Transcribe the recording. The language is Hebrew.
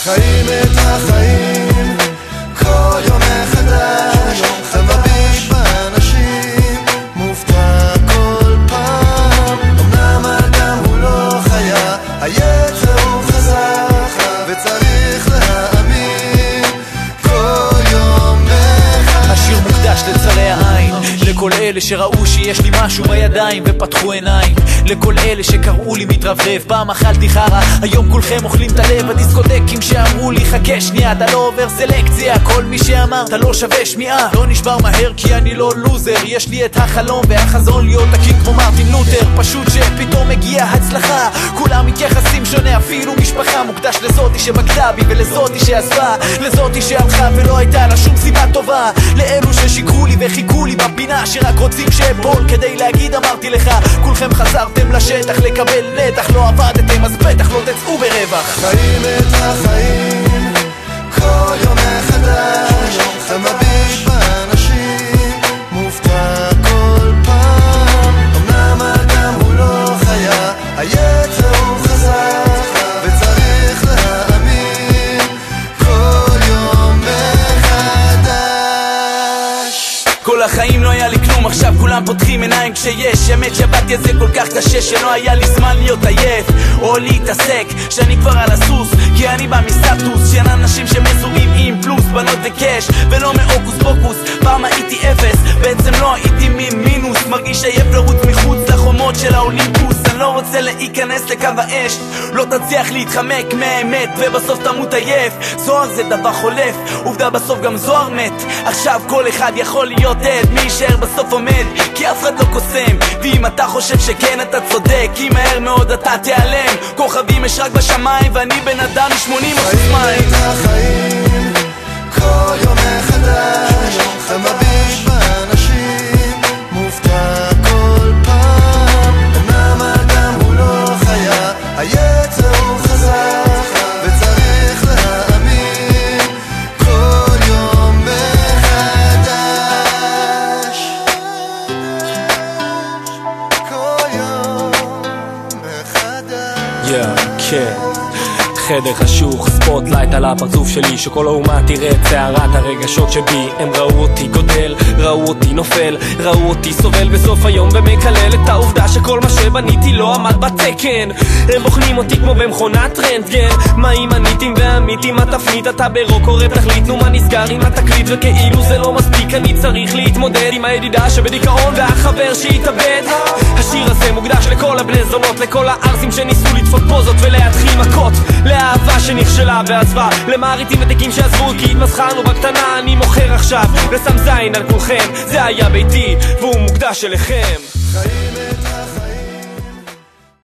חיים את החיים כל יום מחדש, ומביט באנשים מופתע כל פעם. אמנם אדם הוא לא חיה, היצר הוא חזק וצריך להאמין כל יום מחדש. השיר מוקדש לצרי העין, לכל אלה שראו שיש לי משהו בידיים ופתחו עיניים, לכל אלה שקראו לי מתרברב. פעם אכלתי חרה, היום כולכם אוכלים את הלב. הדיסקוטקים שאמרו לי חכה שנייה, אתה לא עובר סלקציה. כל מי שאמר אתה לא שווה שמיעה לא נשבר מהר, כי אני לא לוזר. יש לי את החלום והחזון להיות תקין כמו מרטין לותר. פשוט שפתאום מגיעה הצלחה, כולם מתייחסים שונה, אפילו משפחה. מוקדש לזאתי שבגדה בי ולזאתי שעזבה, לזאתי שהלכה ולא הייתה לה שום סיבה טובה, לאלו ששיקרו לי וחיכו לי בפינה, שרק רוצים שאפול כדי להגיד אמרתי לך. כולכם חזרתם לשטח לקבל נתח, לא עבדתם אז בטח לא תצאו ברווח. חיים את החיים כל יום מחדש, ומביט באנשים מופתע כל פעם. אמנם אדם הוא לא חיה, היצר הוא חזק וצריך להאמין כל יום מחדש. כל החיים לא היה לי כלום, עכשיו כולם פותחים עיניים כשיש אמת. שבאתי זה כל כך קשה שלא היה לי זמן להיות עייף או להתעסק שאני כבר על הסוס, כי אני בא מסטטוס של אנשים שמזוהים עם פלוס, בנות וקש ולא מאוקוס פוקוס. פעם הייתי אפס, בעצם לא הייתי מינוס, מרגיש עייף לרוץ מחוץ לחומות של האולימפוס. אני לא רוצה להיכנס לקו האש, לא תצליח להתחמק מהאמת ובסוף תמות עייף. זוהר זה דבר חולף, עובדה בסוף גם זוהר מת. עכשיו כל אחד יכול להיות עד, מי יישאר בסוף עומד, כי אף אחד לא קוסם. ואם אתה חושב שכן אתה צודק, כי מהר מאוד אתה תיעלם. כוכבים יש רק בשמיים ואני בן אדם 80% מים. חיים את החיים כל יום מחדש, ומביט באנשים מופתע כל פעם. אמנם אדם הוא לא חיה, היצר הוא חזק וצריך להאמין כל יום מחדש, כל יום מחדש. חדר חשוך, ספוטלייט על הפרצוף שלי, שכל האומה תראה את צערת הרגשות שבי. הם ראו אותי גודל, ראו אותי נופל, ראו אותי סובל בסוף היום ומקלל את העובדה שכל מה שבניתי לא עמד בתקן. הם בוחנים אותי כמו במכונת רנטגן, מה אם הניטים והמיתים התפנית, אתה ברוק קורא תחליט, נו מה נסגר עם התקליט? וכאילו זה לא מספיק, אני צריך להתמודד עם הידידה שבדיכאון והחבר שהתאבד. השיר הזה מוקדש לכל הבני זונות, לכל הארסים שניסו לדפוק פוזות ולהתחיל מכות, לאהבה שנכשלה ועזבה, למעריתים ותיקים שעזבו כי התמסחרנו בקטנה. אני מוכר עכשיו ושם זין על כולכם, זה היה ביתי והוא מוקדש אליכם. חיים את